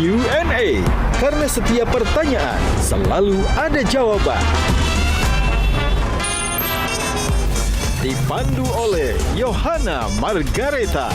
Q&A, karena setiap pertanyaan selalu ada jawaban. Dipandu oleh Yohana Margareta.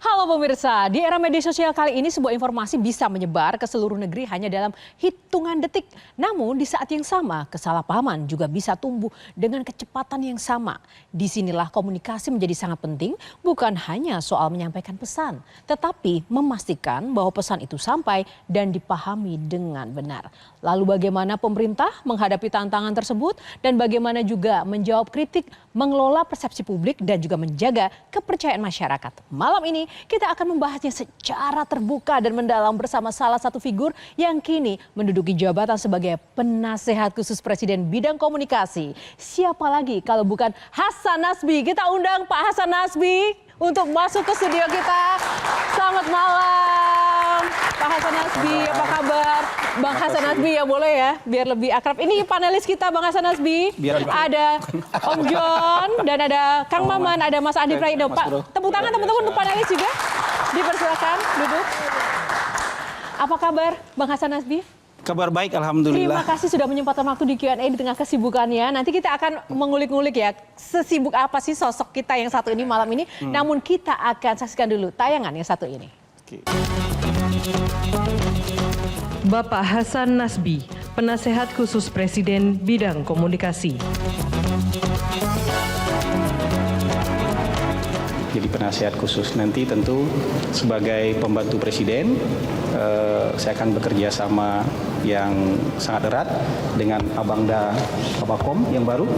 Halo pemirsa, di era media sosial kali ini sebuah informasi bisa menyebar ke seluruh negeri hanya dalam hitungan detik. Namun di saat yang sama, kesalahpahaman juga bisa tumbuh dengan kecepatan yang sama. Disinilah komunikasi menjadi sangat penting, bukan hanya soal menyampaikan pesan, tetapi memastikan bahwa pesan itu sampai dan dipahami dengan benar. Lalu bagaimana pemerintah menghadapi tantangan tersebut dan bagaimana juga menjawab kritik, mengelola persepsi publik dan juga menjaga kepercayaan masyarakat. Malam ini kita akan membahasnya secara terbuka dan mendalam bersama salah satu figur yang kini menduduki jabatan sebagai penasehat khusus Presiden bidang komunikasi. Siapa lagi kalau bukan Hasan Nasbi? Kita undang Pak Hasan Nasbi untuk masuk ke studio kita. Selamat malam Pak Hasan Nasbi, apa kabar? Bang Hasan Nasbi ya, boleh ya, biar lebih akrab. Ini panelis kita Bang Hasan Nasbi. Ada Om John dan ada Kang Maman, ada Mas Andi Praido. Pak, tepuk tangan teman-teman untuk panelis juga. Dipersilakan duduk. Apa kabar Bang Hasan Nasbi? Kabar baik, alhamdulillah. Terima kasih sudah menyempatkan waktu di Q&A di tengah kesibukannya. Nanti kita akan mengulik-ngulik ya, sesibuk apa sih sosok kita yang satu ini malam ini. Namun kita akan saksikan dulu tayangan yang satu ini. Oke. Bapak Hasan Nasbi, penasehat khusus Presiden bidang komunikasi. Jadi penasehat khusus nanti tentu sebagai pembantu Presiden, saya akan bekerja sama yang sangat erat dengan Abangda Kabakom yang baru,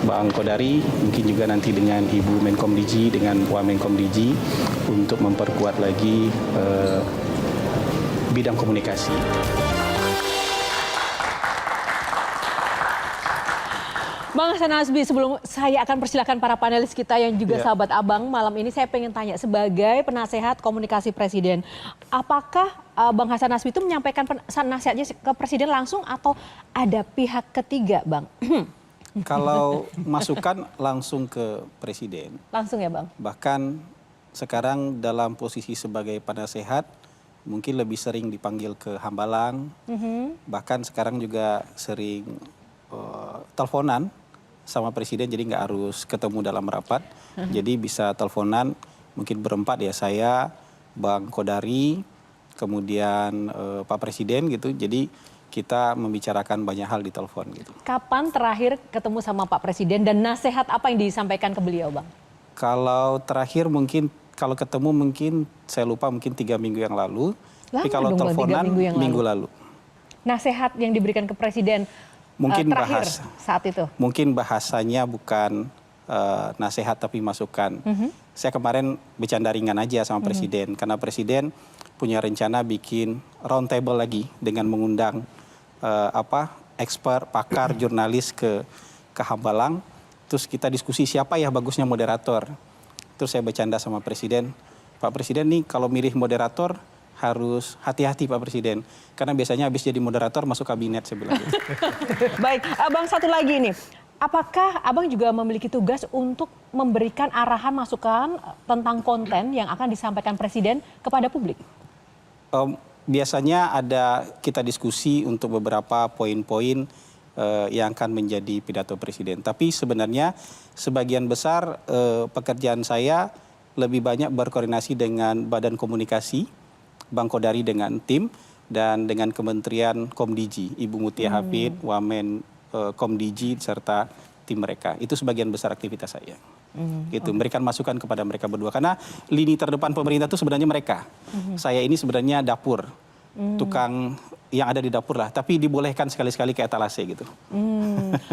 Bang Kodari, mungkin juga nanti dengan Ibu Menkom Digi, dengan Wamenkom Digi untuk memperkuat lagi bidang komunikasi. Bang Hasan Nasbi, sebelum saya akan persilakan para panelis kita yang juga sahabat abang malam ini, saya pengen tanya sebagai penasehat komunikasi Presiden, apakah Bang Hasan Nasbi itu menyampaikan nasihatnya ke Presiden langsung atau ada pihak ketiga, Bang? Kalau masukan langsung ke Presiden. Langsung ya, Bang? Bahkan sekarang dalam posisi sebagai penasehat, mungkin lebih sering dipanggil ke Hambalang, bahkan sekarang juga sering teleponan sama Presiden, jadi nggak harus ketemu dalam rapat, jadi bisa teleponan, mungkin berempat ya, saya, Bang Kodari, kemudian Pak Presiden gitu, jadi kita membicarakan banyak hal di telepon gitu. Kapan terakhir ketemu sama Pak Presiden dan nasihat apa yang disampaikan ke beliau, Bang? Kalau terakhir mungkin, kalau ketemu mungkin saya lupa, mungkin 3 minggu yang lalu. Tapi kalau teleponan minggu lalu. Nasihat yang diberikan ke Presiden mungkin terakhir saat itu? Mungkin bahasanya bukan nasihat tapi masukan. Saya kemarin bercanda ringan aja sama Presiden. Karena Presiden punya rencana bikin round table lagi dengan mengundang expert, pakar, jurnalis ke Hambalang. Terus kita diskusi siapa ya bagusnya moderator. Terus saya bercanda sama Presiden, Pak Presiden nih kalau milih moderator harus hati-hati Pak Presiden. Karena biasanya habis jadi moderator masuk kabinet, saya bilang gitu. Baik, Abang satu lagi nih. Apakah Abang juga memiliki tugas untuk memberikan arahan masukan tentang konten yang akan disampaikan Presiden kepada publik? Biasanya ada kita diskusi untuk beberapa poin-poin yang akan menjadi pidato Presiden. Tapi sebenarnya sebagian besar pekerjaan saya lebih banyak berkoordinasi dengan Badan Komunikasi, Bang Kodari dengan tim, dan dengan Kementerian Komdigi, Ibu Mutia Hafid, Wamen Komdigi, serta tim mereka. Itu sebagian besar aktivitas saya. Gitu, memberikan masukan kepada mereka berdua. Karena lini terdepan pemerintah itu sebenarnya mereka. Saya ini sebenarnya dapur, tukang yang ada di dapur lah, tapi dibolehkan sekali-sekali ke etalase gitu.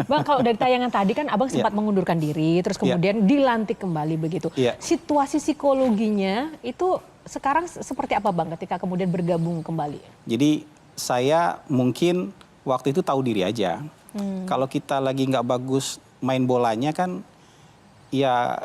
Bang, kalau dari tayangan tadi kan Abang sempat mengundurkan diri, terus kemudian dilantik kembali begitu. Situasi psikologinya itu sekarang seperti apa Bang ketika kemudian bergabung kembali? Jadi saya mungkin waktu itu tahu diri aja. Kalau kita lagi nggak bagus main bolanya kan, ya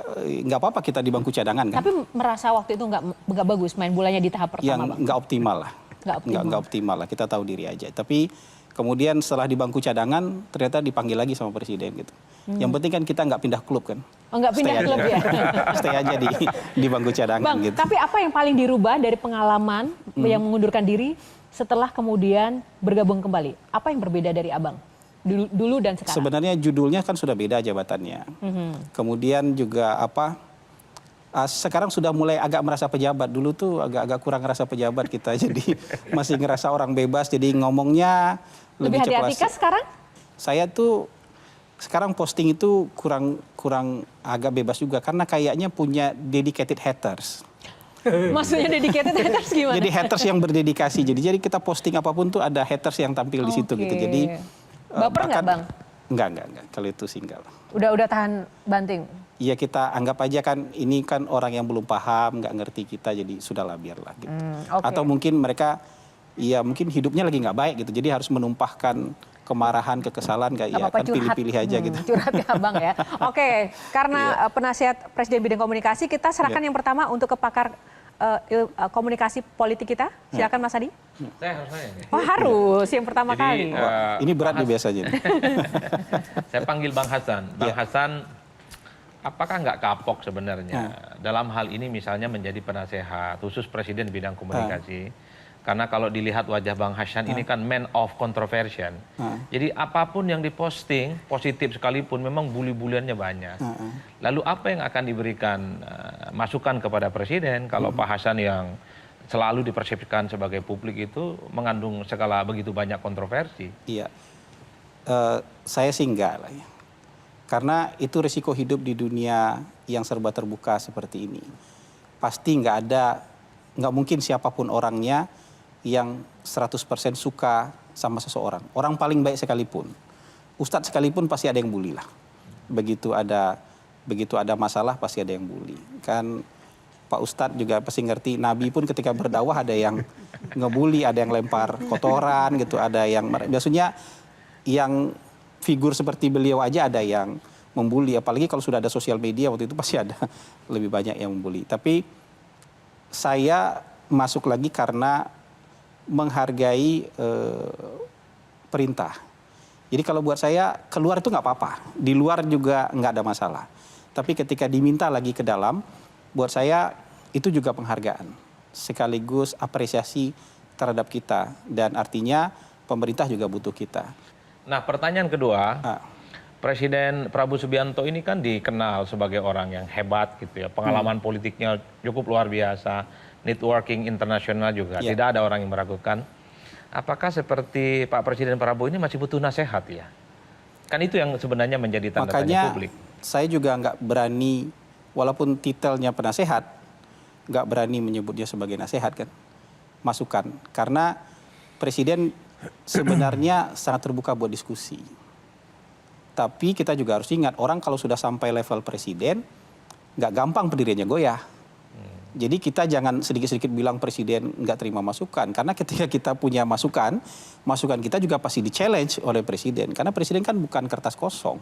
nggak apa-apa kita di bangku cadangan kan. Tapi merasa waktu itu nggak bagus main bolanya di tahap pertama, yang Bang? Nggak optimal lah. Nggak optimal lah, kita tahu diri aja. Tapi Kemudian setelah di bangku cadangan ternyata dipanggil lagi sama presiden gitu. Yang penting kan kita nggak pindah klub kan. Oh, nggak pindah klub ya? Stay aja di bangku cadangan Bang, gitu. tapi apa yang paling dirubah dari pengalaman yang mengundurkan diri setelah kemudian bergabung kembali? Apa yang berbeda dari Abang dulu dan sekarang? Sebenarnya judulnya kan sudah beda jabatannya. Kemudian juga sekarang sudah mulai agak merasa pejabat. Dulu tuh agak-agak kurang ngerasa pejabat kita. Jadi masih ngerasa orang bebas. Jadi ngomongnya lebih hati-hati kah sekarang? Saya tuh sekarang posting itu kurang agak bebas juga. Karena kayaknya punya dedicated haters. Maksudnya dedicated haters gimana? Jadi haters yang berdedikasi. Jadi kita posting apapun tuh ada haters yang tampil di situ gitu. Jadi baper nggak Bang? Enggak. Kalau itu sih enggak. Udah tahan banting? Iya, kita anggap aja kan ini kan orang yang belum paham, nggak ngerti kita, jadi sudahlah biarlah gitu. Atau mungkin mereka mungkin hidupnya lagi nggak baik gitu. Jadi harus menumpahkan kemarahan, kekesalan kayak ya kan pilih-pilih aja gitu. Curhat ya Bang ya. Oke, karena penasihat Presiden bidang komunikasi, kita serahkan yang pertama untuk ke pakar komunikasi politik kita. Silakan Mas Adi. Saya harus nanya nih. Oh harus, yang pertama kali. Ini berat nih biasanya. Saya panggil Bang Hasan. Bang Hasan, apakah nggak kapok sebenarnya dalam hal ini misalnya menjadi penasehat khusus Presiden bidang komunikasi? Karena kalau dilihat wajah Bang Hasan ini kan man of controversial. Jadi apapun yang diposting, positif sekalipun memang bully-buliannya banyak. Lalu apa yang akan diberikan masukan kepada Presiden kalau Pak Hasan yang selalu dipersepsikan sebagai publik itu mengandung segala begitu banyak kontroversi? Iya, saya sih enggak lah ya. Karena itu risiko hidup di dunia yang serba terbuka seperti ini. Pasti nggak mungkin siapapun orangnya yang 100% suka sama seseorang. Orang paling baik sekalipun, ustadz sekalipun pasti ada yang bully lah. Begitu ada masalah pasti ada yang bully. Kan Pak Ustadz juga pasti ngerti, Nabi pun ketika berdakwah ada yang ngebully, ada yang lempar kotoran gitu, ada yang biasanya yang figur seperti beliau aja ada yang membuli, apalagi kalau sudah ada sosial media waktu itu pasti ada lebih banyak yang membuli. Tapi saya masuk lagi karena menghargai perintah. Jadi kalau buat saya keluar itu nggak apa-apa, di luar juga nggak ada masalah. Tapi ketika diminta lagi ke dalam, buat saya itu juga penghargaan, sekaligus apresiasi terhadap kita, dan artinya pemerintah juga butuh kita. Nah, pertanyaan kedua, Presiden Prabowo Subianto ini kan dikenal sebagai orang yang hebat gitu ya, pengalaman politiknya cukup luar biasa, networking internasional juga, tidak ada orang yang meragukan. Apakah seperti Pak Presiden Prabowo ini masih butuh nasihat ya? Kan itu yang sebenarnya menjadi tanda tanya publik. Makanya saya juga nggak berani, walaupun titelnya penasehat, nggak berani menyebutnya sebagai nasihat kan, masukan. Karena Presiden sebenarnya sangat terbuka buat diskusi. Tapi kita juga harus ingat, orang kalau sudah sampai level presiden, nggak gampang pendiriannya goyah. Jadi kita jangan sedikit-sedikit bilang presiden nggak terima masukan. Karena ketika kita punya masukan kita juga pasti di-challenge oleh presiden. Karena presiden kan bukan kertas kosong.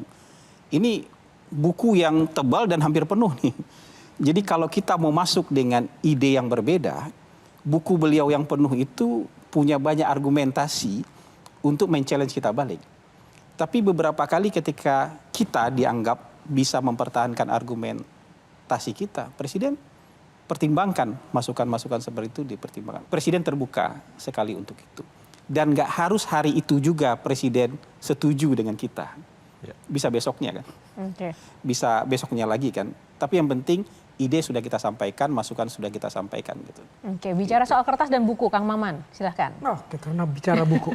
Ini buku yang tebal dan hampir penuh nih. Jadi kalau kita mau masuk dengan ide yang berbeda, buku beliau yang penuh itu punya banyak argumentasi untuk men-challenge kita balik. Tapi beberapa kali ketika kita dianggap bisa mempertahankan argumentasi kita, presiden pertimbangkan masukan-masukan seperti itu, dipertimbangkan. Presiden terbuka sekali untuk itu. Dan nggak harus hari itu juga presiden setuju dengan kita. Bisa besoknya kan. Bisa besoknya lagi kan. Tapi yang penting ide sudah kita sampaikan, masukan sudah kita sampaikan gitu. Oke, bicara soal kertas dan buku, Kang Maman, silahkan. Oke, karena bicara buku.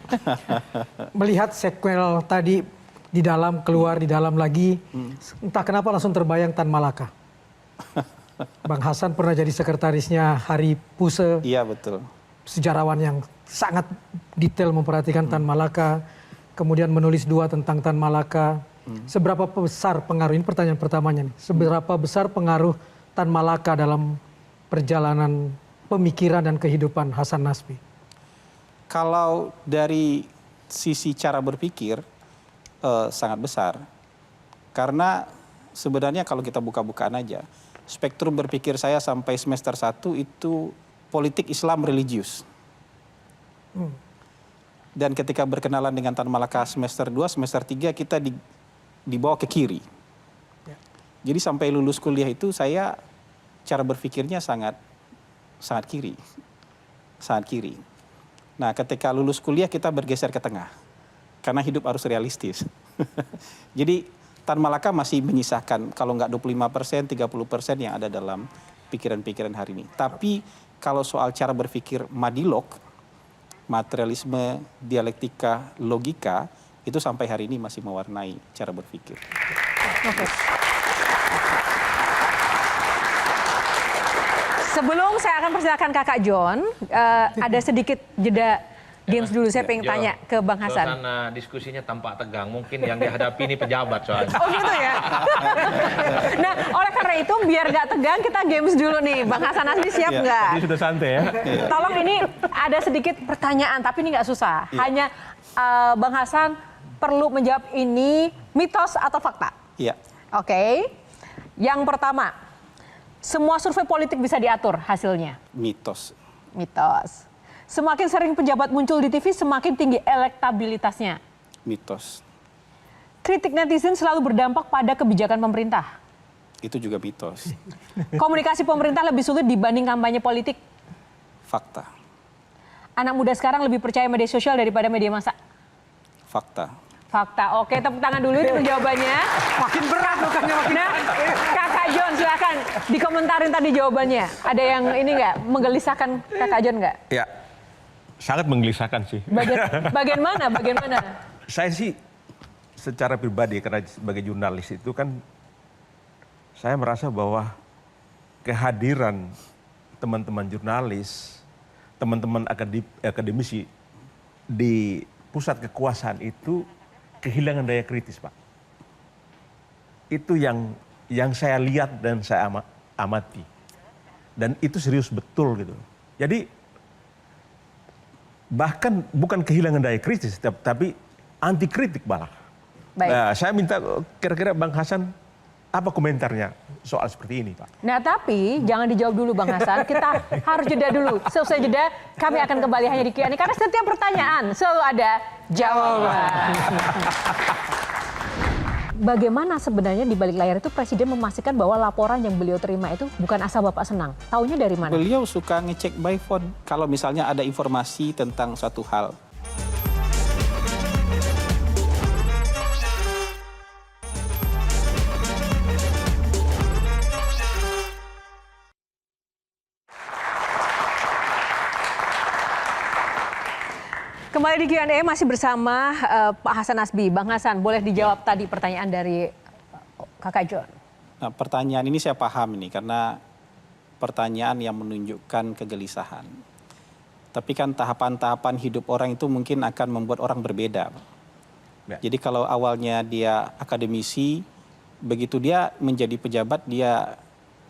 Melihat sequel tadi di dalam, keluar, di dalam lagi, entah kenapa langsung terbayang Tan Malaka. Bang Hasan pernah jadi sekretarisnya Hari Puse. Iya, betul. Sejarawan yang sangat detail memperhatikan Tan Malaka. Kemudian menulis 2 tentang Tan Malaka. Seberapa besar pengaruh, ini pertanyaan pertamanya nih. Seberapa besar pengaruh Tan Malaka dalam perjalanan pemikiran dan kehidupan Hasan Nasbi? Kalau dari sisi cara berpikir, sangat besar. Karena sebenarnya kalau kita buka-bukaan aja, spektrum berpikir saya sampai semester 1 itu politik Islam religius. Dan ketika berkenalan dengan Tan Malaka semester 2, semester 3 kita dibawa ke kiri. Jadi sampai lulus kuliah itu saya cara berpikirnya sangat kiri. Sangat kiri. Nah, ketika lulus kuliah kita bergeser ke tengah. Karena hidup harus realistis. Jadi Tan Malaka masih menyisakan kalau nggak 25%, 30% yang ada dalam pikiran-pikiran hari ini. Tapi kalau soal cara berpikir madilog, materialisme, dialektika, logika, itu sampai hari ini masih mewarnai cara berpikir. Oke. Sebelum saya akan persilakan Kakak John, ada sedikit jeda games dulu. Saya pengen tanya ke Bang Hasan. Suasana diskusinya tampak tegang. Mungkin yang dihadapi ini pejabat soalnya. Oh gitu ya? Nah, oleh karena itu biar gak tegang kita games dulu nih. Bang Hasan Nasbi siap nggak? Ini sudah santai ya. Tolong ini ada sedikit pertanyaan, tapi ini nggak susah. Hanya Bang Hasan perlu menjawab ini mitos atau fakta. Iya. Oke. Yang pertama, semua survei politik bisa diatur hasilnya. Mitos. Mitos. Semakin sering pejabat muncul di TV, semakin tinggi elektabilitasnya. Mitos. Kritik netizen selalu berdampak pada kebijakan pemerintah. Itu juga mitos. Komunikasi pemerintah lebih sulit dibanding kampanye politik. Fakta. Anak muda sekarang lebih percaya media sosial daripada media massa. Fakta. Fakta. Oke, tepuk tangan dulu itu jawabannya. Makin berat bukannya makin. Nah, Kakak John silakan dikomentarin tadi jawabannya. Ada yang ini nggak menggelisahkan Kakak John nggak? Ya, sangat menggelisahkan sih. Bagian mana? Bagian mana? Saya sih secara pribadi karena sebagai jurnalis itu kan saya merasa bahwa kehadiran teman-teman jurnalis, teman-teman akademisi di pusat kekuasaan itu kehilangan daya kritis, Pak. Itu yang saya lihat dan saya amati. Dan itu serius betul gitu. Jadi bahkan bukan kehilangan daya kritis, tapi anti kritik malah. Baik. Nah, saya minta kira-kira Bang Hasan apa komentarnya soal seperti ini, Pak? Nah, tapi jangan dijawab dulu Bang Hasan. Kita harus jeda dulu. Selesai jeda, kami akan kembali hanya di Q&A. Karena setiap pertanyaan selalu ada jawaban. Bagaimana sebenarnya di balik layar itu Presiden memastikan bahwa laporan yang beliau terima itu bukan asal Bapak senang? Taunya dari mana? Beliau suka ngecek by phone kalau misalnya ada informasi tentang suatu hal. Kembali di Q&A masih bersama Pak Hasan Nasbi. Bang Hasan, boleh dijawab tadi pertanyaan dari Kakak John? Nah, pertanyaan ini saya paham ini karena pertanyaan yang menunjukkan kegelisahan. Tapi kan tahapan-tahapan hidup orang itu mungkin akan membuat orang berbeda. Ya. Jadi kalau awalnya dia akademisi, begitu dia menjadi pejabat dia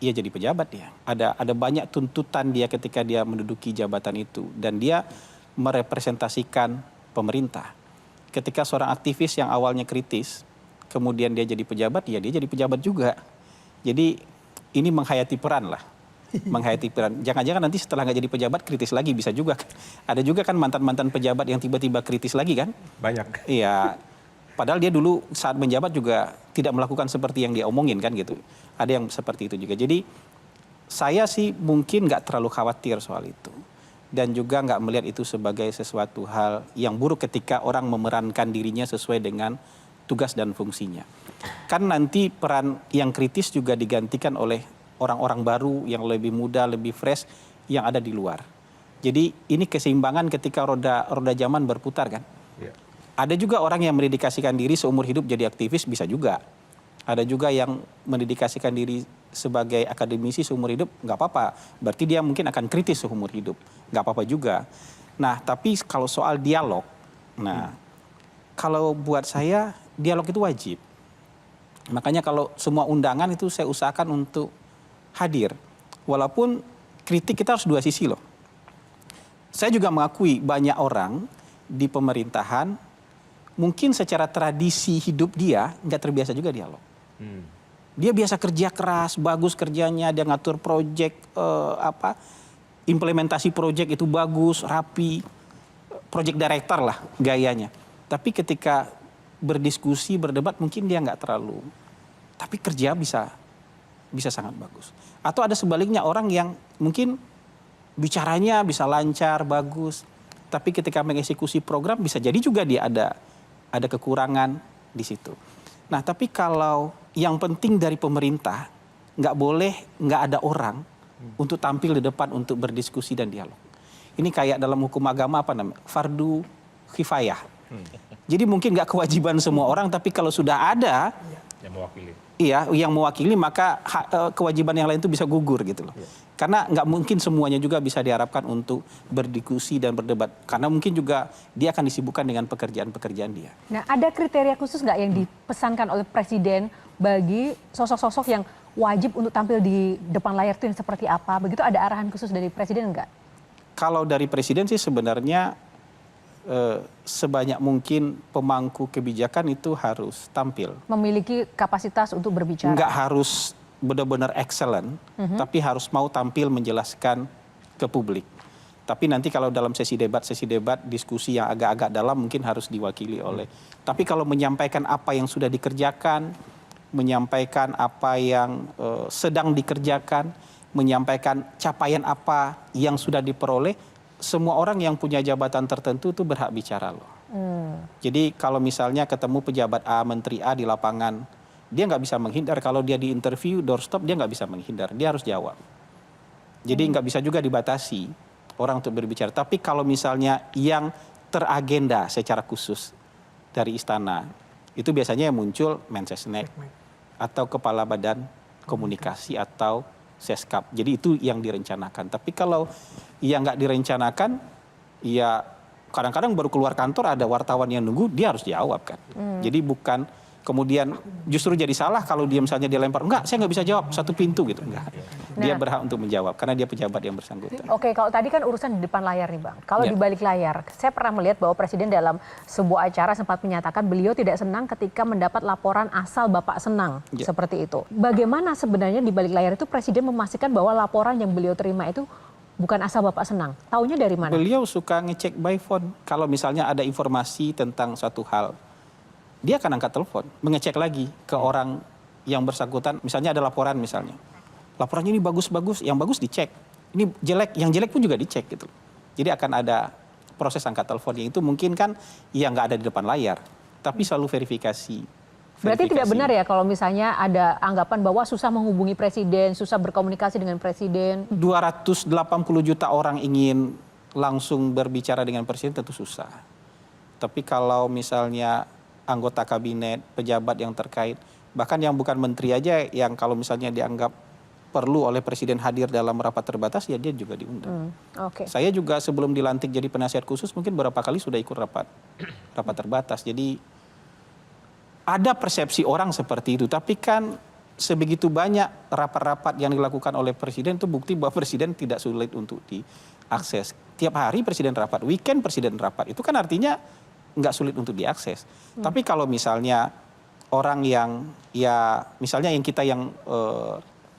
jadi pejabat dia. Ada banyak tuntutan dia ketika dia menduduki jabatan itu dan dia merepresentasikan pemerintah. Ketika seorang aktivis yang awalnya kritis, kemudian dia jadi pejabat, ya dia jadi pejabat juga. Jadi ini menghayati peran lah. Menghayati peran. Jangan-jangan nanti setelah nggak jadi pejabat kritis lagi bisa juga. Ada juga kan mantan-mantan pejabat yang tiba-tiba kritis lagi kan? Banyak. Iya. Padahal dia dulu saat menjabat juga tidak melakukan seperti yang dia omongin kan gitu. Ada yang seperti itu juga. Jadi saya sih mungkin nggak terlalu khawatir soal itu. Dan juga nggak melihat itu sebagai sesuatu hal yang buruk ketika orang memerankan dirinya sesuai dengan tugas dan fungsinya. Kan nanti peran yang kritis juga digantikan oleh orang-orang baru yang lebih muda, lebih fresh yang ada di luar. Jadi ini keseimbangan ketika roda zaman berputar kan. Ya. Ada juga orang yang mendedikasikan diri seumur hidup jadi aktivis bisa juga. Ada juga yang mendedikasikan diri sebagai akademisi seumur hidup, nggak apa-apa. Berarti dia mungkin akan kritis seumur hidup, nggak apa-apa juga. Nah, tapi kalau soal dialog, kalau buat saya dialog itu wajib. Makanya kalau semua undangan itu saya usahakan untuk hadir. Walaupun kritik kita harus dua sisi loh. Saya juga mengakui banyak orang di pemerintahan mungkin secara tradisi hidup dia nggak terbiasa juga dialog. Dia biasa kerja keras, bagus kerjanya, dia ngatur proyek, implementasi proyek itu bagus, rapi. project director lah gayanya. Tapi ketika berdiskusi, berdebat mungkin dia nggak terlalu. Tapi kerja bisa sangat bagus. Atau ada sebaliknya orang yang mungkin bicaranya bisa lancar, bagus. Tapi ketika mengeksekusi program bisa jadi juga dia ada kekurangan di situ. Nah tapi kalau yang penting dari pemerintah nggak ada orang untuk tampil di depan untuk berdiskusi dan dialog. Ini kayak dalam hukum agama apa namanya? Fardu kifayah. Jadi mungkin nggak kewajiban semua orang, tapi kalau sudah ada yang mewakili. Iya, yang mewakili maka kewajiban yang lain itu bisa gugur gitu loh. Karena nggak mungkin semuanya juga bisa diharapkan untuk berdiskusi dan berdebat. Karena mungkin juga dia akan disibukkan dengan pekerjaan-pekerjaan dia. Nah, ada kriteria khusus nggak yang dipesankan oleh Presiden bagi sosok-sosok yang wajib untuk tampil di depan layar itu yang seperti apa? Begitu ada arahan khusus dari Presiden nggak? Kalau dari Presiden sih sebenarnya sebanyak mungkin pemangku kebijakan itu harus tampil. Memiliki kapasitas untuk berbicara. Nggak harus benar-benar excellent, tapi harus mau tampil menjelaskan ke publik. Tapi nanti kalau dalam sesi debat, diskusi yang agak-agak dalam mungkin harus diwakili oleh. Tapi kalau menyampaikan apa yang sudah dikerjakan, menyampaikan apa yang sedang dikerjakan, menyampaikan capaian apa yang sudah diperoleh, semua orang yang punya jabatan tertentu itu berhak bicara loh. Jadi kalau misalnya ketemu pejabat A, Menteri A di lapangan, dia nggak bisa menghindar. Kalau dia di interview, doorstop, dia nggak bisa menghindar. Dia harus jawab. Jadi nggak bisa juga dibatasi orang untuk berbicara. Tapi kalau misalnya yang teragenda secara khusus dari istana, itu biasanya yang muncul Mensesnek atau Kepala Badan Komunikasi atau Seskap. Jadi itu yang direncanakan. Tapi kalau yang nggak direncanakan, ya kadang-kadang baru keluar kantor ada wartawan yang nunggu, dia harus jawab kan. Jadi bukan kemudian justru jadi salah kalau dia misalnya dia lempar, enggak saya nggak bisa jawab, satu pintu gitu. Enggak. Dia berhak untuk menjawab karena dia pejabat yang bersangkutan. Oke, kalau tadi kan urusan di depan layar nih Bang. Kalau di balik layar, saya pernah melihat bahwa Presiden dalam sebuah acara sempat menyatakan beliau tidak senang ketika mendapat laporan asal Bapak senang. Seperti itu. Bagaimana sebenarnya di balik layar itu Presiden memastikan bahwa laporan yang beliau terima itu bukan asal Bapak senang? Taunya dari mana? Beliau suka ngecek by phone. Kalau misalnya ada informasi tentang suatu hal, dia akan angkat telepon, mengecek lagi ke orang yang bersangkutan. Misalnya ada laporan misalnya. Laporannya ini bagus-bagus, yang bagus dicek. Ini jelek, yang jelek pun juga dicek gitu. Jadi akan ada proses angkat telepon yang itu mungkin kan yang nggak ada di depan layar, tapi selalu verifikasi. Berarti tidak benar ya kalau misalnya ada anggapan bahwa susah menghubungi Presiden, susah berkomunikasi dengan Presiden. 280 juta orang ingin langsung berbicara dengan Presiden tentu susah. Tapi kalau misalnya anggota kabinet, pejabat yang terkait, bahkan yang bukan menteri aja yang kalau misalnya dianggap perlu oleh Presiden hadir dalam rapat terbatas, ya dia juga diundang. Saya juga sebelum dilantik jadi penasihat khusus mungkin beberapa kali sudah ikut rapat terbatas. Jadi ada persepsi orang seperti itu, tapi kan sebegitu banyak rapat-rapat yang dilakukan oleh Presiden itu bukti bahwa Presiden tidak sulit untuk diakses. Tiap hari Presiden rapat, weekend Presiden rapat, itu kan artinya nggak sulit untuk diakses. Tapi kalau misalnya orang yang ya misalnya yang kita yang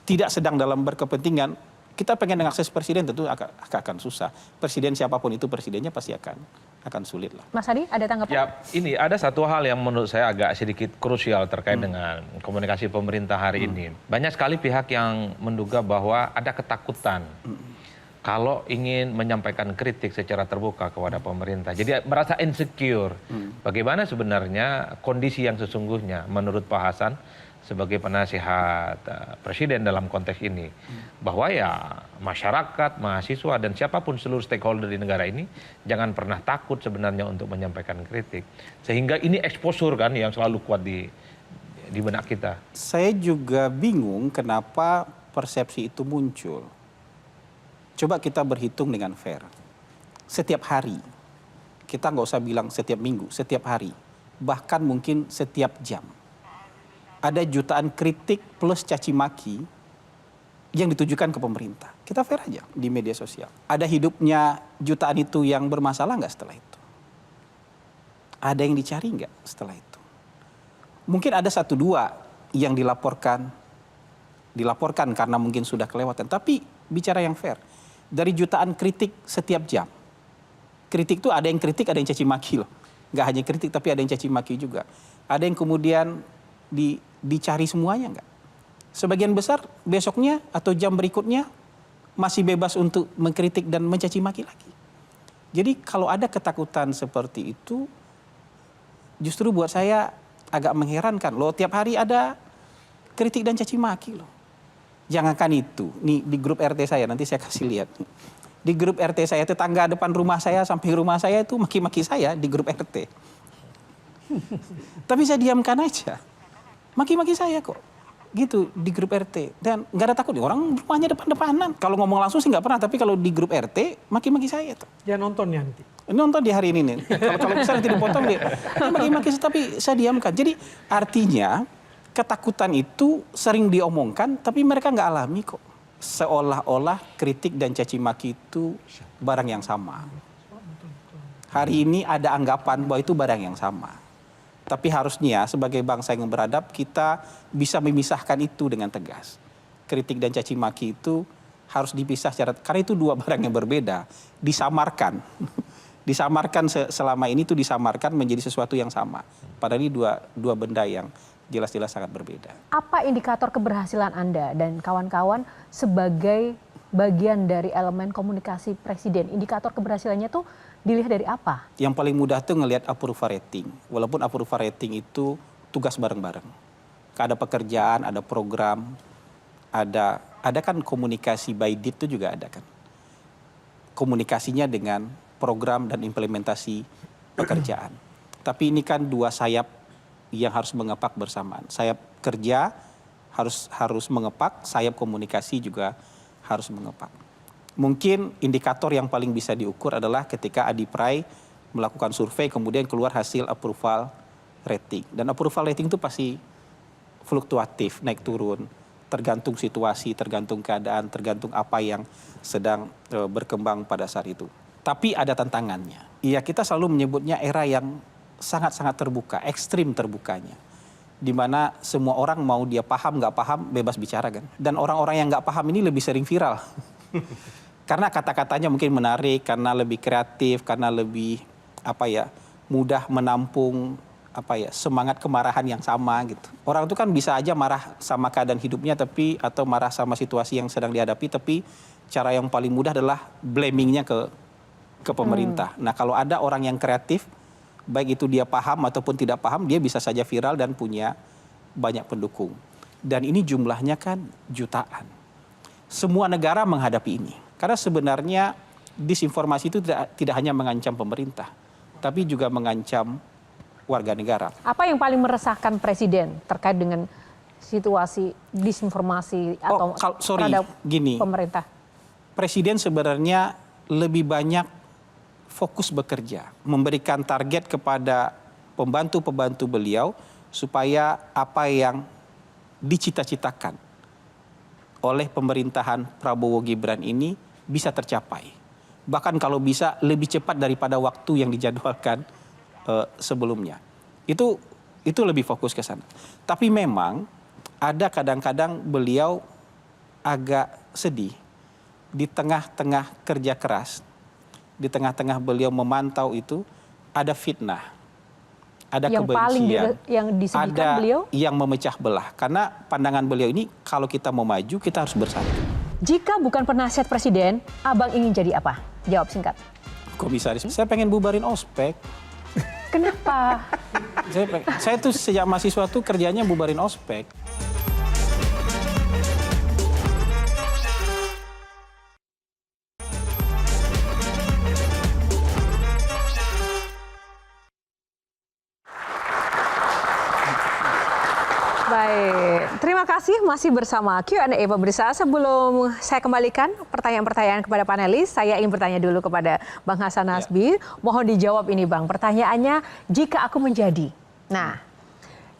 tidak sedang dalam berkepentingan, kita pengen mengakses Presiden tentu akan susah. Presiden siapapun itu presidennya pasti akan sulit lah. Mas Hadi ada tanggapan? Ya ini ada satu hal yang menurut saya agak sedikit krusial terkait dengan komunikasi pemerintah hari ini. Banyak sekali pihak yang menduga bahwa ada ketakutan kalau ingin menyampaikan kritik secara terbuka kepada pemerintah. Jadi merasa insecure. Bagaimana sebenarnya kondisi yang sesungguhnya menurut Pak Hasan sebagai penasihat Presiden dalam konteks ini. Bahwa ya masyarakat, mahasiswa dan siapapun seluruh stakeholder di negara ini jangan pernah takut sebenarnya untuk menyampaikan kritik. Sehingga ini exposure kan yang selalu kuat di benak kita. Saya juga bingung kenapa persepsi itu muncul. Coba kita berhitung dengan fair. Setiap hari, kita nggak usah bilang setiap minggu, setiap hari. Bahkan mungkin setiap jam. Ada jutaan kritik plus caci maki yang ditujukan ke pemerintah. Kita fair aja di media sosial. Ada hidupnya jutaan itu yang bermasalah nggak setelah itu? Ada yang dicari nggak setelah itu? Mungkin ada 1-2 yang dilaporkan karena mungkin sudah kelewatan. Tapi bicara yang fair, dari jutaan kritik setiap jam, kritik itu ada yang kritik, ada yang caci maki loh. Nggak hanya kritik tapi ada yang caci maki juga. Ada yang kemudian dicari semuanya nggak. Sebagian besar besoknya atau jam berikutnya masih bebas untuk mengkritik dan mencaci maki lagi. Jadi kalau ada ketakutan seperti itu, justru buat saya agak mengherankan loh. Tiap hari ada kritik dan caci maki loh. Jangankan itu, nih di grup RT saya, nanti saya kasih lihat. Di grup RT saya, tetangga depan rumah saya sampai rumah saya itu maki-maki saya di grup RT. Tapi saya diamkan aja. Maki-maki saya kok. Gitu di grup RT. Dan nggak ada takut, orang rumahnya depan-depanan. Kalau ngomong langsung sih nggak pernah, tapi kalau di grup RT, maki-maki saya tuh. Dia nonton ya nanti. Nonton di hari ini nih. Kalau bisa nanti dipotong dia. Maki-maki tapi saya diamkan. Jadi artinya ketakutan itu sering diomongkan, tapi mereka nggak alami kok. Seolah-olah kritik dan caci maki itu barang yang sama. Hari ini ada anggapan bahwa itu barang yang sama. Tapi harusnya sebagai bangsa yang beradab kita bisa memisahkan itu dengan tegas. Kritik dan caci maki itu harus dipisah karena itu dua barang yang berbeda. Disamarkan. Disamarkan selama ini itu disamarkan menjadi sesuatu yang sama. Padahal ini dua benda yang jelas-jelas sangat berbeda. Apa indikator keberhasilan Anda dan kawan-kawan sebagai bagian dari elemen komunikasi presiden? Indikator keberhasilannya tuh dilihat dari apa? Yang paling mudah tuh ngelihat approval rating. Walaupun approval rating itu tugas bareng-bareng. Ada pekerjaan, ada program, ada kan komunikasi by deed itu juga ada kan. Komunikasinya dengan program dan implementasi pekerjaan. Tapi ini kan dua sayap yang harus mengepak bersamaan. Sayap kerja harus mengepak, sayap komunikasi juga harus mengepak. Mungkin indikator yang paling bisa diukur adalah ketika Adiprai melakukan survei kemudian keluar hasil approval rating. Dan approval rating itu pasti fluktuatif, naik turun, tergantung situasi, tergantung keadaan, tergantung apa yang sedang berkembang pada saat itu. Tapi ada tantangannya. Iya, kita selalu menyebutnya era yang sangat-sangat terbuka, ekstrim terbukanya. Di mana semua orang mau dia paham, nggak paham, bebas bicara kan. Dan orang-orang yang nggak paham ini lebih sering viral. Karena kata-katanya mungkin menarik, karena lebih kreatif, karena lebih mudah menampung semangat kemarahan yang sama gitu. Orang itu kan bisa aja marah sama keadaan hidupnya atau marah sama situasi yang sedang dihadapi, tapi cara yang paling mudah adalah blamingnya ke pemerintah. Nah, kalau ada orang yang kreatif, baik itu dia paham ataupun tidak paham, dia bisa saja viral dan punya banyak pendukung. Dan ini jumlahnya kan jutaan. Semua negara menghadapi ini. Karena sebenarnya disinformasi itu tidak hanya mengancam pemerintah, tapi juga mengancam warga negara. Apa yang paling meresahkan Presiden terkait dengan situasi disinformasi atau terhadap pemerintah? Presiden sebenarnya lebih banyak fokus bekerja, memberikan target kepada pembantu-pembantu beliau supaya apa yang dicita-citakan oleh pemerintahan Prabowo Gibran ini bisa tercapai. Bahkan kalau bisa lebih cepat daripada waktu yang dijadwalkan sebelumnya. Itu lebih fokus ke sana. Tapi memang ada kadang-kadang beliau agak sedih di tengah-tengah kerja keras. Di tengah-tengah beliau memantau itu ada fitnah, ada yang kebencian, yang disebutkan ada beliau yang memecah belah. Karena pandangan beliau ini kalau kita mau maju kita harus bersatu. Jika bukan penasihat presiden, Abang ingin jadi apa? Jawab singkat. Komisaris. Saya pengen bubarin ospek. Kenapa? Saya tuh sejak mahasiswa tuh kerjanya bubarin ospek. Baik, terima kasih masih bersama Q&A pemirsa. Sebelum saya kembalikan pertanyaan-pertanyaan kepada panelis, saya ingin bertanya dulu kepada Bang Hasan Nasbi. Mohon dijawab ini Bang, pertanyaannya jika aku menjadi. Nah,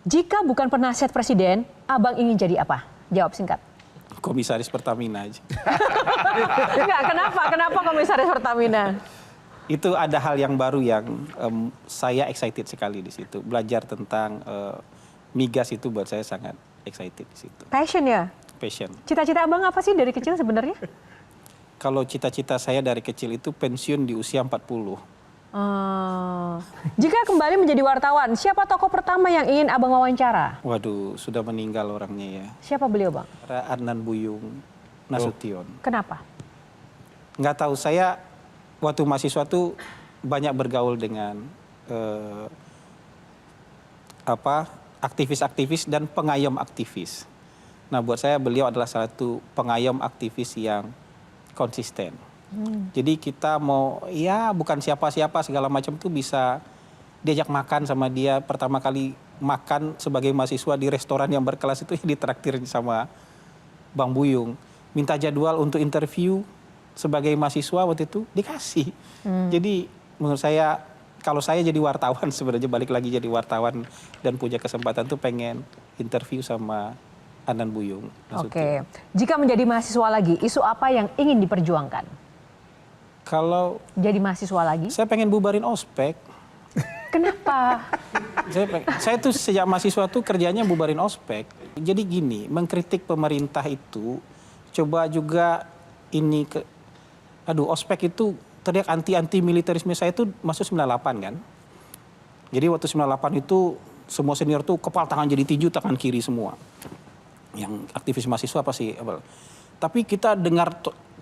jika bukan penasihat presiden, Abang ingin jadi apa? Jawab singkat. Komisaris Pertamina aja. Enggak, kenapa komisaris Pertamina? Itu ada hal yang baru yang saya excited sekali di situ. Belajar tentang migas itu buat saya sangat excited di situ. Passion ya? Passion. Cita-cita Abang apa sih dari kecil sebenarnya? Kalau cita-cita saya dari kecil itu pensiun di usia 40. Jika kembali menjadi wartawan, siapa tokoh pertama yang ingin Abang wawancara? Waduh, sudah meninggal orangnya ya. Siapa beliau, Bang? Adnan Buyung Nasution. Kenapa? Nggak tahu, saya waktu mahasiswa tuh banyak bergaul dengan aktivis-aktivis dan pengayom aktivis. Nah, buat saya beliau adalah salah satu pengayom aktivis yang konsisten. Jadi kita mau, ya bukan siapa-siapa segala macam tuh bisa diajak makan sama dia. Pertama kali makan sebagai mahasiswa di restoran yang berkelas itu ditraktir sama Bang Buyung. Minta jadwal untuk interview sebagai mahasiswa waktu itu dikasih. Jadi menurut saya, kalau saya jadi wartawan sebenarnya balik lagi jadi wartawan dan punya kesempatan tuh pengen interview sama Adnan Buyung. Oke. Jika menjadi mahasiswa lagi, isu apa yang ingin diperjuangkan? Kalau Jadi mahasiswa lagi? saya pengen bubarin ospek. Kenapa? Saya tuh sejak mahasiswa tuh kerjanya bubarin ospek. Jadi gini, mengkritik pemerintah itu, coba juga ini ospek itu teriak anti militerisme. Saya tuh masuk 98 kan. Jadi waktu 98 itu semua senior tuh kepala tangan jadi tinju, tangan kiri semua. Yang aktivis mahasiswa pasti. Tapi kita dengar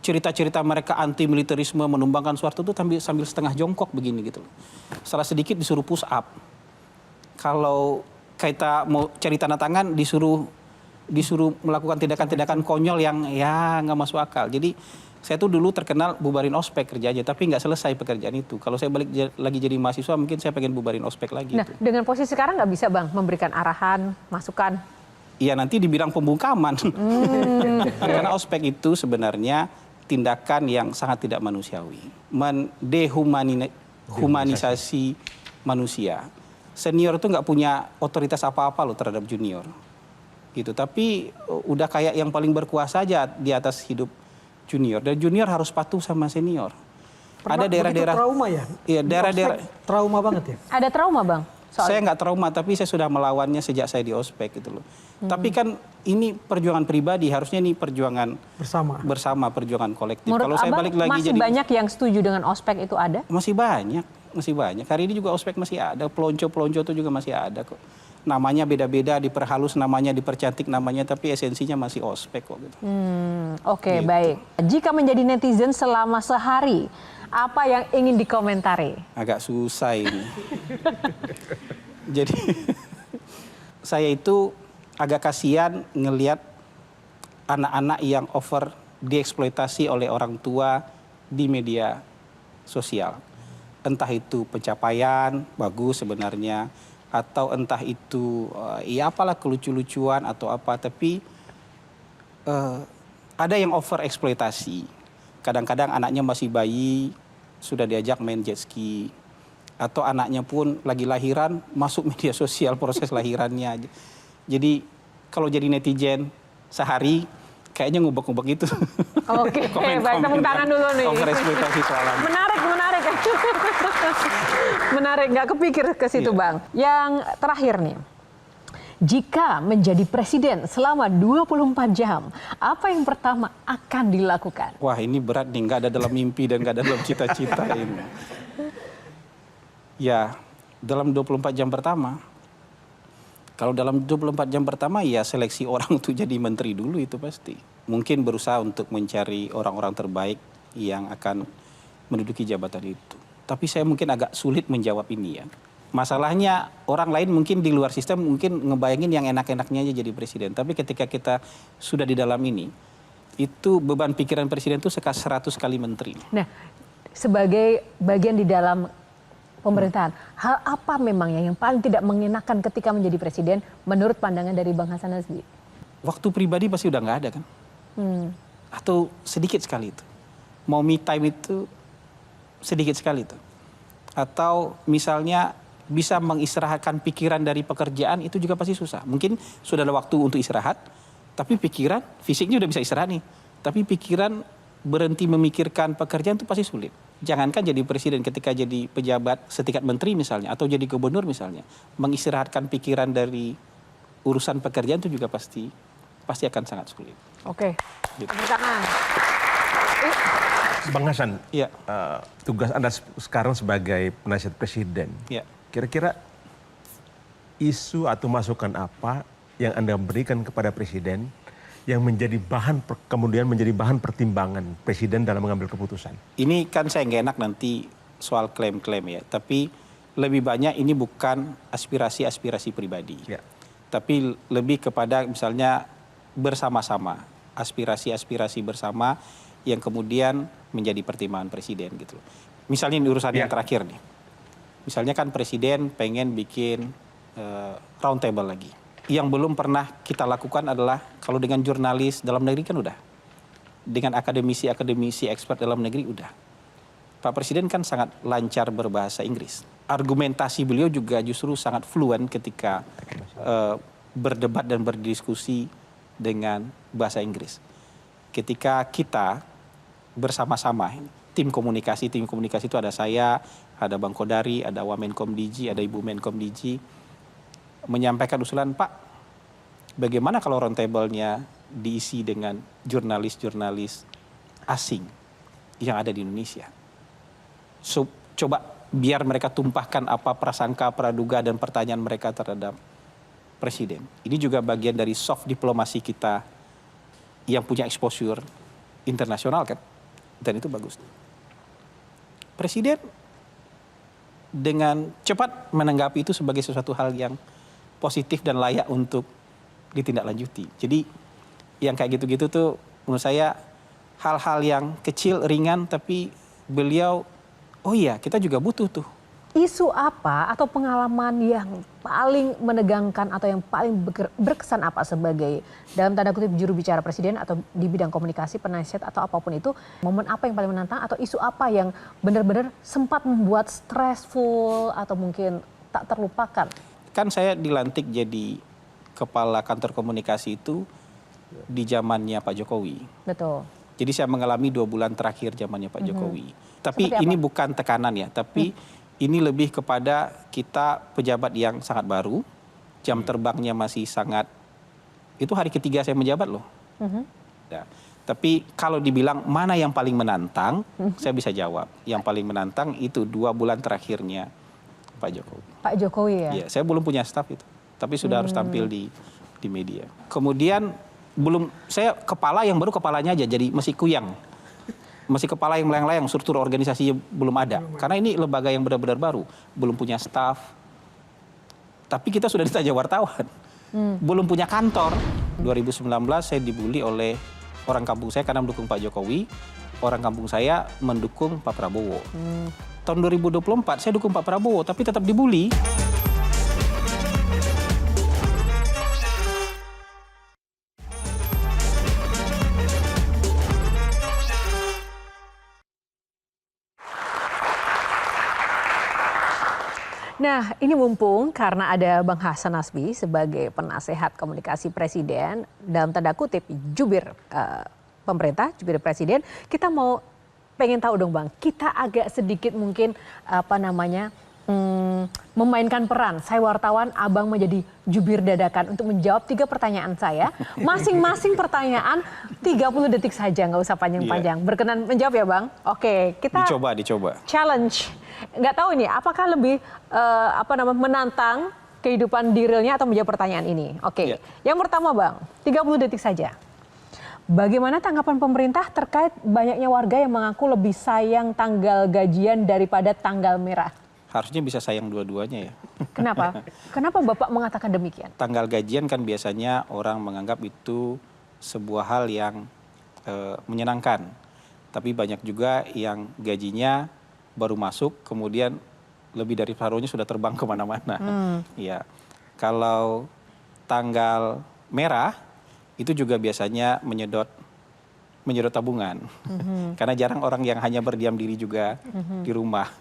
cerita-cerita mereka anti militerisme, menumbangkan Soeharto itu sambil setengah jongkok begini gitu. Salah sedikit disuruh push up. Kalau kita mau cari tanda tangan disuruh melakukan tindakan-tindakan konyol yang ya nggak masuk akal. Jadi saya tuh dulu terkenal bubarin ospek kerjanya, tapi nggak selesai pekerjaan itu. Kalau saya balik lagi jadi mahasiswa, mungkin saya pengen bubarin ospek lagi. Nah, dengan posisi sekarang nggak bisa, Bang, memberikan arahan, masukan? Iya, nanti di bidang pembungkaman. Karena ospek itu sebenarnya tindakan yang sangat tidak manusiawi. Mendehumanisasi manusia. Senior itu nggak punya otoritas apa-apa loh terhadap junior. Gitu. Tapi udah kayak yang paling berkuasa aja di atas hidup junior. Dan junior harus patuh sama senior. Ada daerah-daerah trauma ya? Iya, daerah-daerah Trauma banget ya? Ada trauma, Bang? Saya nggak trauma, tapi saya sudah melawannya sejak saya di ospek gitu loh. Tapi kan ini perjuangan pribadi, harusnya ini perjuangan bersama perjuangan kolektif. Menurut Kalau saya Abang, balik lagi masih jadi banyak yang setuju dengan ospek itu ada? masih banyak. Hari ini juga ospek masih ada, pelonco itu juga masih ada kok. Namanya beda-beda, diperhalus namanya, dipercantik namanya, tapi esensinya masih ospek kok gitu. Oke, Gitu. baik. Jika menjadi netizen selama sehari, apa yang ingin dikomentari? Agak susah ini. Jadi saya itu agak kasihan ngelihat anak-anak yang over dieksploitasi oleh orang tua di media sosial. Entah itu pencapaian bagus sebenarnya, atau entah itu ya apalah kelucu-lucuan atau apa, tapi ada yang over eksploitasi. Kadang-kadang anaknya masih bayi sudah diajak main jet ski, atau anaknya pun lagi lahiran masuk media sosial proses lahirannya. Jadi kalau jadi netizen sehari kayaknya ngubek-ngubek itu. Oke, baik, tepuk tangan dulu nih. Over eksploitasi soalan. Menarik. Menarik, nggak kepikir ke situ, Bang. Yang terakhir nih, jika menjadi presiden selama 24 jam, apa yang pertama akan dilakukan? Wah, ini berat nih, nggak ada dalam mimpi dan nggak ada dalam cita-cita ini. Ya, dalam 24 jam pertama, kalau dalam 24 jam pertama ya seleksi orang untuk jadi menteri dulu itu pasti. Mungkin berusaha untuk mencari orang-orang terbaik yang akan menduduki jabatan itu. Tapi saya mungkin agak sulit menjawab ini ya. Masalahnya orang lain mungkin di luar sistem mungkin ngebayangin yang enak-enaknya aja jadi presiden. Tapi ketika kita sudah di dalam ini, itu beban pikiran presiden itu 100 kali menteri. Nah, sebagai bagian di dalam pemerintahan, hal apa memang yang paling tidak mengenakan ketika menjadi presiden menurut pandangan dari Bang Hasan Nazbi? Waktu pribadi pasti udah nggak ada kan? Atau sedikit sekali itu. Mau me time itu sedikit sekali itu. Atau misalnya bisa mengistirahatkan pikiran dari pekerjaan itu juga pasti susah. Mungkin sudah ada waktu untuk istirahat, tapi pikiran, fisiknya udah bisa istirahat nih. Tapi pikiran berhenti memikirkan pekerjaan itu pasti sulit. Jangankan jadi presiden, ketika jadi pejabat setingkat menteri misalnya, atau jadi gubernur misalnya, mengistirahatkan pikiran dari urusan pekerjaan itu juga pasti akan sangat sulit. Oke, Gitu. tepuk tangan. Bang Hasan, Ya. tugas Anda sekarang sebagai penasihat presiden, Ya. kira-kira isu atau masukan apa yang Anda berikan kepada presiden yang menjadi kemudian menjadi bahan pertimbangan presiden dalam mengambil keputusan? Ini kan saya nggak enak nanti soal klaim-klaim ya, tapi lebih banyak ini bukan aspirasi-aspirasi pribadi, Ya. tapi lebih kepada misalnya bersama-sama, aspirasi-aspirasi bersama yang kemudian menjadi pertimbangan presiden gitu. Misalnya ini urusan yang terakhir nih, misalnya kan presiden pengen bikin round table lagi. Yang belum pernah kita lakukan adalah kalau dengan jurnalis dalam negeri kan udah, dengan akademisi-akademisi expert dalam negeri udah. Pak Presiden kan sangat lancar berbahasa Inggris. Argumentasi beliau juga justru sangat fluent ketika berdebat dan berdiskusi dengan bahasa Inggris. Ketika kita bersama-sama, tim komunikasi itu ada saya, ada Bang Kodari, ada Wamenkom DG, ada Ibu Menkom DG, menyampaikan usulan, Pak, bagaimana kalau roundtable-nya diisi dengan jurnalis-jurnalis asing yang ada di Indonesia. So, coba biar mereka tumpahkan apa prasangka, praduga, dan pertanyaan mereka terhadap presiden. Ini juga bagian dari soft diplomasi kita yang punya exposure internasional kan. Dan itu bagus. Presiden dengan cepat menanggapi itu sebagai sesuatu hal yang positif dan layak untuk ditindaklanjuti. Jadi yang kayak gitu-gitu tuh menurut saya hal-hal yang kecil, ringan, tapi beliau, oh iya kita juga butuh tuh. Isu apa atau pengalaman yang paling menegangkan atau yang paling berkesan apa sebagai dalam tanda kutip juru bicara presiden atau di bidang komunikasi, penasihat atau apapun itu, momen apa yang paling menantang atau isu apa yang benar-benar sempat membuat stressful atau mungkin tak terlupakan? Kan saya dilantik jadi kepala kantor komunikasi itu di zamannya Pak Jokowi. Betul. Jadi saya mengalami 2 bulan terakhir zamannya Pak Jokowi. Tapi Seperti ini apa? bukan tekanan ya, tapi ini lebih kepada kita pejabat yang sangat baru, jam terbangnya masih sangat, itu hari ketiga saya menjabat loh. Nah, tapi kalau dibilang mana yang paling menantang, saya bisa jawab. Yang paling menantang itu 2 bulan terakhirnya Pak Jokowi. Pak Jokowi ya? Iya, saya belum punya staf itu, tapi sudah harus tampil di media. Kemudian saya kepala yang baru kepalanya aja, jadi masih kuyang. Masih kepala yang melayang-layang, struktur organisasinya belum ada. Karena ini lembaga yang benar-benar baru, belum punya staf. Tapi kita sudah ditanya wartawan, belum punya kantor. 2019 saya dibully oleh orang kampung saya karena mendukung Pak Jokowi. Orang kampung saya mendukung Pak Prabowo. Tahun 2024 saya dukung Pak Prabowo, tapi tetap dibully. Nah, ini mumpung karena ada Bang Hasan Nasbi sebagai penasehat komunikasi presiden, dalam tanda kutip jubir pemerintah, jubir presiden, kita mau pengen tahu dong Bang, kita agak sedikit mungkin memainkan peran. Saya wartawan, Abang menjadi jubir dadakan untuk menjawab 3 pertanyaan saya. Masing-masing pertanyaan 30 detik saja, nggak usah panjang-panjang. Berkenan menjawab ya Bang? Oke, kita Dicoba. challenge. Nggak tahu nih, apakah lebih menantang kehidupan di realnya atau menjawab pertanyaan ini? Oke, Yang pertama Bang, 30 detik saja. Bagaimana tanggapan pemerintah terkait banyaknya warga yang mengaku lebih sayang tanggal gajian daripada tanggal merah? Harusnya bisa sayang dua-duanya ya. Kenapa? Kenapa Bapak mengatakan demikian? Tanggal gajian kan biasanya orang menganggap itu sebuah hal yang menyenangkan. Tapi banyak juga yang gajinya baru masuk, kemudian lebih dari separuhnya sudah terbang kemana-mana. Ya, kalau tanggal merah itu juga biasanya menyedot tabungan. Karena jarang orang yang hanya berdiam diri juga di rumah.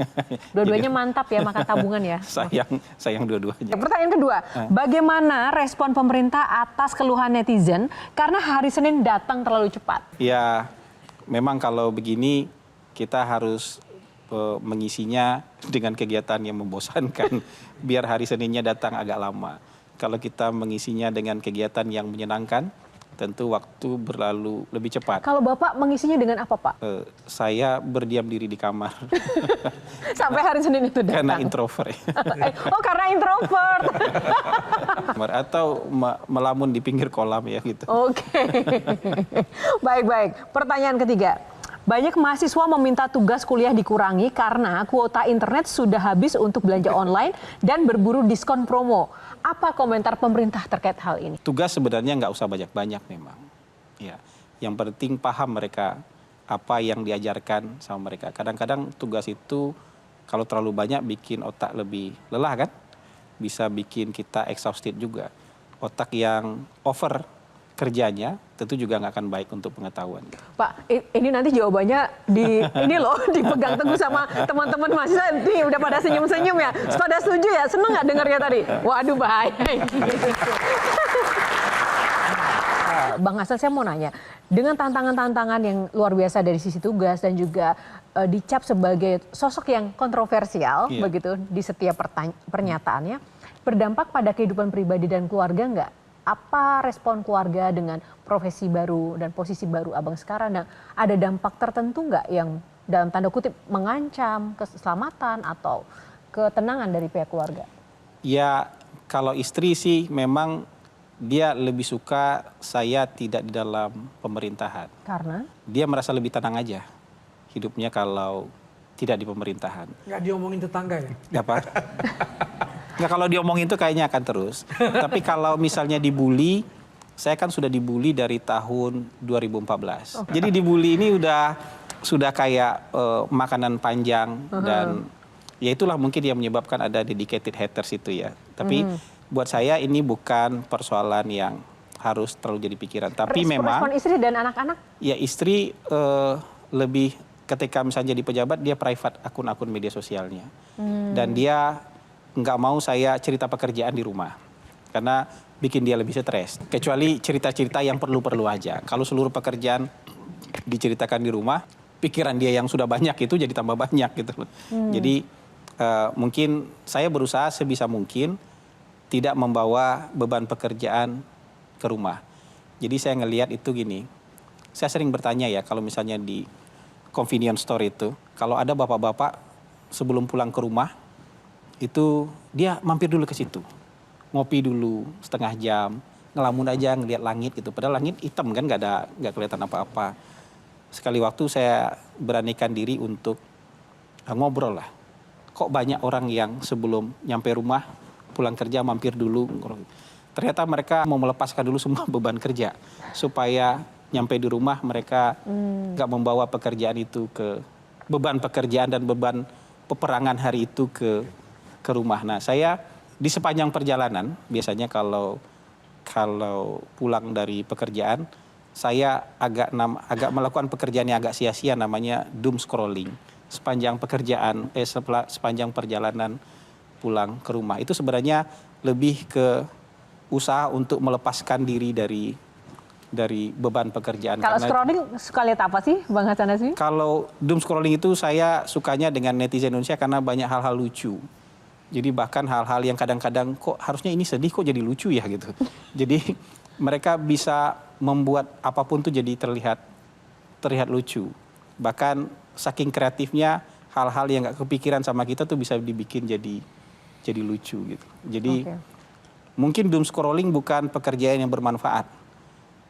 Dua-duanya mantap ya makan tabungan ya. sayang dua-duanya. Pertanyaan kedua, bagaimana respon pemerintah atas keluhan netizen karena hari Senin datang terlalu cepat? Ya, memang kalau begini kita harus mengisinya dengan kegiatan yang membosankan biar hari Seninnya datang agak lama. Kalau kita mengisinya dengan kegiatan yang menyenangkan, tentu waktu berlalu lebih cepat. Kalau Bapak mengisinya dengan apa, Pak? Saya berdiam diri di kamar. Sampai hari Senin itu datang. Karena introvert. Oh, karena introvert. Atau melamun di pinggir kolam ya gitu. Oke. Baik. Pertanyaan ketiga. Banyak mahasiswa meminta tugas kuliah dikurangi karena kuota internet sudah habis untuk belanja online dan berburu diskon promo. Apa komentar pemerintah terkait hal ini? Tugas sebenarnya nggak usah banyak-banyak memang. Ya, yang penting paham mereka apa yang diajarkan sama mereka. Kadang-kadang tugas itu kalau terlalu banyak bikin otak lebih lelah kan? Bisa bikin kita exhausted juga. Otak yang over kerjanya tentu juga nggak akan baik untuk pengetahuan. Pak, ini nanti jawabannya dipegang teguh sama teman-teman mahasiswa. Nih udah pada senyum-senyum ya. Pada setuju ya? Seneng nggak dengarnya tadi? Waduh, bahaya. Bang Hasan, saya mau nanya, dengan tantangan-tantangan yang luar biasa dari sisi tugas dan juga dicap sebagai sosok yang kontroversial begitu di setiap pernyataannya, berdampak pada kehidupan pribadi dan keluarga nggak? Apa respon keluarga dengan profesi baru dan posisi baru Abang sekarang? Nah, ada dampak tertentu nggak yang dalam tanda kutip mengancam keselamatan atau ketenangan dari pihak keluarga? Ya, kalau istri sih memang dia lebih suka saya tidak di dalam pemerintahan. Karena? Dia merasa lebih tenang aja hidupnya kalau tidak di pemerintahan. Nggak diomongin tetangga ya? Apa? Nggak, kalau diomongin itu kayaknya akan terus. Tapi kalau misalnya dibully, saya kan sudah dibully dari tahun 2014. Jadi dibully ini sudah kayak makanan panjang dan ya itulah mungkin yang menyebabkan ada dedicated haters itu ya. Tapi buat saya ini bukan persoalan yang harus terlalu jadi pikiran. Tapi memang respon istri dan anak-anak? Ya istri lebih ketika misalnya jadi pejabat dia private akun-akun media sosialnya. Dan dia nggak mau saya cerita pekerjaan di rumah karena bikin dia lebih stres. Kecuali cerita-cerita yang perlu-perlu aja. Kalau seluruh pekerjaan diceritakan di rumah, pikiran dia yang sudah banyak itu jadi tambah banyak gitu. Jadi mungkin saya berusaha sebisa mungkin tidak membawa beban pekerjaan ke rumah. Jadi saya ngelihat itu gini. Saya sering bertanya ya kalau misalnya di convenience store itu, kalau ada bapak-bapak sebelum pulang ke rumah itu dia mampir dulu ke situ, ngopi dulu setengah jam, ngelamun aja ngelihat langit gitu. Padahal langit hitam kan, nggak kelihatan apa-apa. Sekali waktu saya beranikan diri untuk ngobrol lah. Kok banyak orang yang sebelum nyampe rumah pulang kerja mampir dulu. Ternyata mereka mau melepaskan dulu semua beban kerja supaya nyampe di rumah mereka nggak membawa pekerjaan itu ke beban pekerjaan dan beban peperangan hari itu ke rumah. Nah, saya di sepanjang perjalanan biasanya kalau pulang dari pekerjaan, saya agak melakukan pekerjaan yang agak sia-sia, namanya doom scrolling. Sepanjang perjalanan pulang ke rumah itu sebenarnya lebih ke usaha untuk melepaskan diri dari beban pekerjaan. Kalau scrolling suka lihat apa sih, Bang Hasan Nazmi? Kalau doom scrolling itu saya sukanya dengan netizen Indonesia karena banyak hal-hal lucu. Jadi bahkan hal-hal yang kadang-kadang kok harusnya ini sedih kok jadi lucu ya gitu. Jadi mereka bisa membuat apapun tuh jadi terlihat lucu. Bahkan saking kreatifnya hal-hal yang nggak kepikiran sama kita tuh bisa dibikin jadi lucu gitu. Jadi mungkin doom scrolling bukan pekerjaan yang bermanfaat.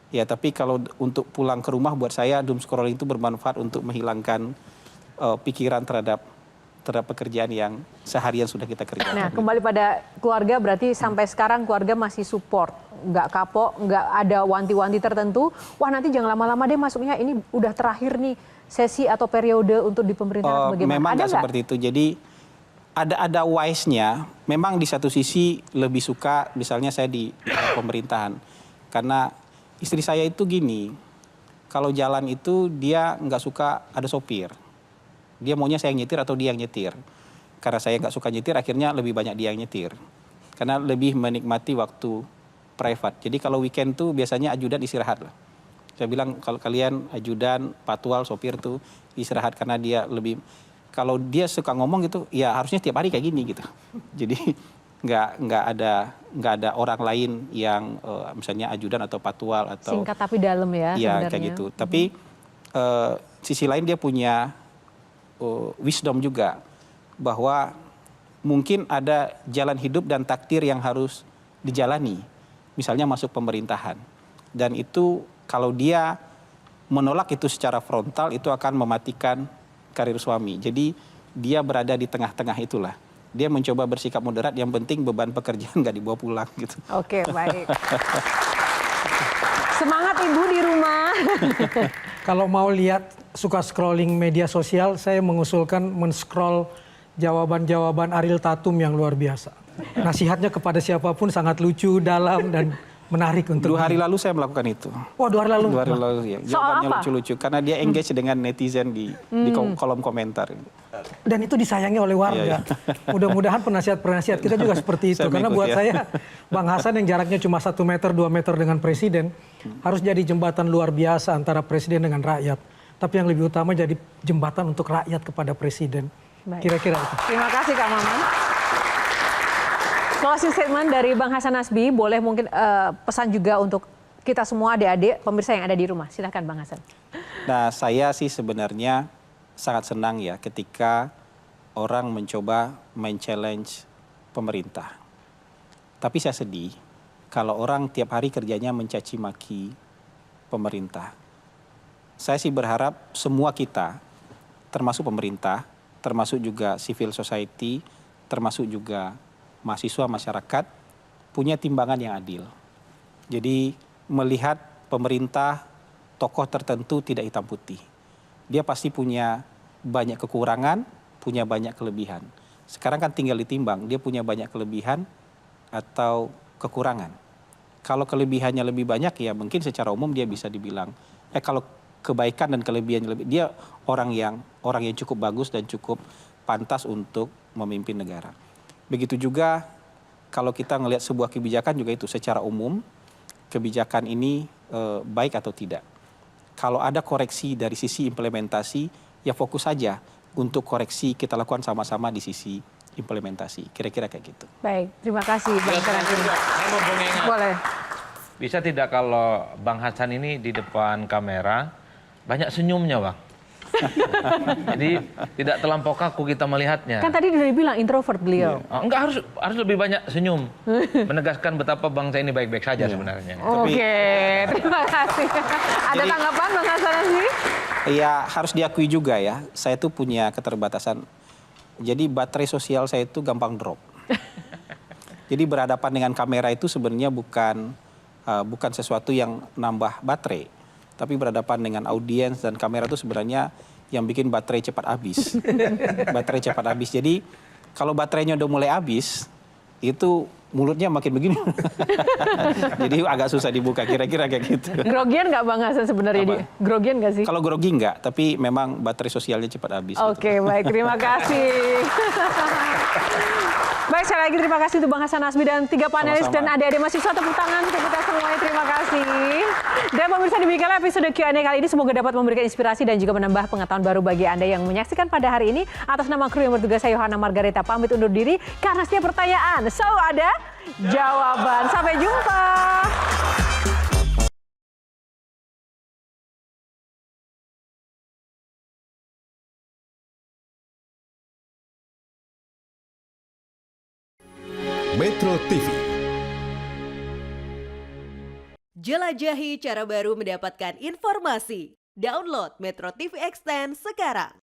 Ya, tapi kalau untuk pulang ke rumah buat saya doom scrolling itu bermanfaat untuk menghilangkan pikiran terhadap pekerjaan yang seharian sudah kita kerjakan. Nah, kembali pada keluarga, berarti sampai sekarang keluarga masih support, nggak kapok, nggak ada wanti-wanti tertentu. Wah, nanti jangan lama-lama deh masuknya, ini udah terakhir nih sesi atau periode untuk di pemerintahan. Bagaimana? Memang nggak nggak seperti itu. Jadi ada wise-nya. Memang di satu sisi lebih suka misalnya saya di pemerintahan, karena istri saya itu gini, kalau jalan itu dia nggak suka ada sopir. Dia maunya saya yang nyetir atau dia yang nyetir. Karena saya nggak suka nyetir, akhirnya lebih banyak dia yang nyetir. Karena lebih menikmati waktu private. Jadi kalau weekend tuh biasanya ajudan istirahat lah. Saya bilang kalau kalian ajudan, patwal, sopir tuh istirahat karena dia lebih. Kalau dia suka ngomong gitu, ya harusnya tiap hari kayak gini gitu. Jadi nggak ada orang lain yang misalnya ajudan atau patwal atau Singkat tapi dalam ya ya sebenarnya. kayak gitu. Tapi sisi lain dia punya wisdom juga bahwa mungkin ada jalan hidup dan takdir yang harus dijalani. Misalnya masuk pemerintahan. Dan itu kalau dia menolak itu secara frontal itu akan mematikan karir suami. Jadi dia berada di tengah-tengah itulah. Dia mencoba bersikap moderat, yang penting beban pekerjaan nggak dibawa pulang gitu. Oke, baik. Semangat Ibu di rumah. Kalau mau lihat suka scrolling media sosial, saya mengusulkan men-scroll jawaban-jawaban Ariel Tatum yang luar biasa. Nasihatnya kepada siapapun sangat lucu, dalam, dan menarik untuk... 2 hari lalu saya melakukan itu. Wah, 2 hari lalu? 2 hari lalu ya. Soal Jawabannya apa? lucu-lucu karena dia engage dengan netizen di kolom komentar. Dan itu disayangi oleh warga. Mudah-mudahan penasihat-penasihat kita juga seperti itu. Saya Karena mengikut, buat ya. saya, Bang Hasan yang jaraknya cuma 1 meter, 2 meter dengan presiden, harus jadi jembatan luar biasa antara presiden dengan rakyat. Tapi yang lebih utama jadi jembatan untuk rakyat kepada presiden. Baik. Kira-kira itu. Terima kasih Kak Maman. Closing statement dari Bang Hasan Nasbi, boleh mungkin pesan juga untuk kita semua adik-adik pemirsa yang ada di rumah. Silahkan Bang Hasan. Nah, saya sih sebenarnya sangat senang ya ketika orang mencoba men-challenge pemerintah. Tapi saya sedih kalau orang tiap hari kerjanya mencaci maki pemerintah. Saya sih berharap semua kita, termasuk pemerintah, termasuk juga civil society, termasuk juga mahasiswa masyarakat, punya timbangan yang adil. Jadi melihat pemerintah, tokoh tertentu tidak hitam putih. Dia pasti punya banyak kekurangan, punya banyak kelebihan. Sekarang kan tinggal ditimbang, dia punya banyak kelebihan atau kekurangan. Kalau kelebihannya lebih banyak ya mungkin secara umum dia bisa dibilang, kalau kebaikan dan kelebihannya lebih, dia orang yang cukup bagus dan cukup pantas untuk memimpin negara. Begitu juga kalau kita ngelihat sebuah kebijakan juga itu secara umum, kebijakan ini baik atau tidak. Kalau ada koreksi dari sisi implementasi, ya fokus saja untuk koreksi kita lakukan sama-sama di sisi implementasi. Kira-kira kayak gitu. Baik, terima kasih Bang Hasan. Saya mau mengingat. Boleh. Bisa tidak kalau Bang Hasan ini di depan kamera banyak senyumnya, Bang? Jadi tidak terlampau kaku kita melihatnya. Kan tadi udah dibilang introvert beliau. Enggak, harus lebih banyak senyum. Menegaskan betapa bangsa ini baik-baik saja sebenarnya. Oke, terima kasih. Ada Jadi- tanggapan Bang Hasan Nasbi? Ya harus diakui juga ya, saya tuh punya keterbatasan. Jadi baterai sosial saya itu gampang drop. Jadi berhadapan dengan kamera itu sebenarnya bukan sesuatu yang nambah baterai. Tapi berhadapan dengan audiens dan kamera itu sebenarnya yang bikin baterai cepat habis. Baterai cepat habis. Jadi kalau baterainya udah mulai habis, itu mulutnya makin begini. Jadi agak susah dibuka, kira-kira kayak gitu. Grogian nggak Bang Hasan sebenarnya? Grogian nggak sih? Kalau grogi enggak, tapi memang baterai sosialnya cepat habis. Oke, baik. Terima kasih. Baik, sekali lagi terima kasih untuk Bang Hasan Nasbi dan 3 panelis Sama-sama. dan adik-adik mahasiswa. Tepuk tangan untuk kita semuanya. Terima kasih. Dan pemirsa, demikianlah episode Q&A kali ini. Semoga dapat memberikan inspirasi dan juga menambah pengetahuan baru bagi Anda yang menyaksikan pada hari ini. Atas nama kru yang bertugas, saya Yohana Margareta pamit undur diri karena setiap pertanyaan selalu ada jawaban. Sampai jumpa. Metro TV. Jelajahi cara baru mendapatkan informasi. Download Metro TV Extend sekarang.